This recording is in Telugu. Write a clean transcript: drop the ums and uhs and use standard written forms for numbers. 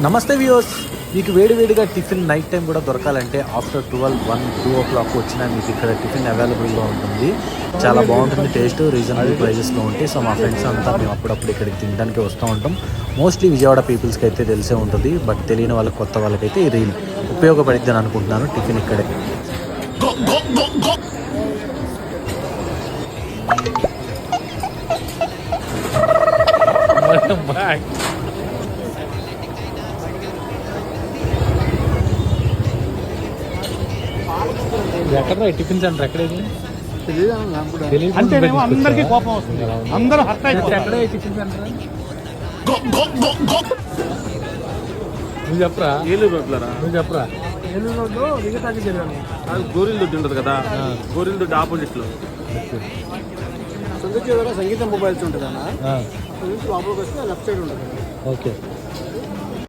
నమస్తే వ్యూవర్స్, మీకు వేడివేడిగా టిఫిన్ నైట్ టైం కూడా దొరకాలంటే ఆఫ్టర్ 12, 1, 2 o'clock వచ్చినా మీకు ఇక్కడ టిఫిన్ అవైలబుల్గా ఉంటుంది. చాలా బాగుంటుంది, టేస్ట్ రీజనబుల్ ప్రైజెస్లో ఉంటాయి. సో మా ఫ్రెండ్స్ అంతా మేము అప్పుడప్పుడు ఇక్కడికి తినడానికి వస్తూ ఉంటాం. మోస్ట్లీ విజయవాడ పీపుల్స్కి అయితే తెలిసే ఉంటుంది, బట్ తెలియని వాళ్ళకి, కొత్త వాళ్ళకైతే ఈ రీల్ ఉపయోగపడిద్ది అని అనుకుంటున్నాను. టిఫిన్ ఇక్కడే ఎక్కడ టిఫిన్ సెంటర్ ఎక్కడైతే అంటే అందరికీ కోపం వస్తుంది, అందరూ హర్ట్ అయిపోతారు. ఎక్కడే టిఫిన్ సెంటర్ నువ్వు చెప్పరా? ఏలూరు రోడ్లరా? నువ్వు చెప్పరా? ఏలూరు రోడ్డు దిగతాకి జరిగాను. గోరిల్ దొడ్డి ఉంటుంది కదా, గోరిల్ దొడ్డి ఆపోజిట్ లో సంగీతం మొబైల్స్ ఉంటుంది అన్న. లోపలికి వస్తే లెఫ్ట్ సైడ్ ఉంటుంది. ఓకే.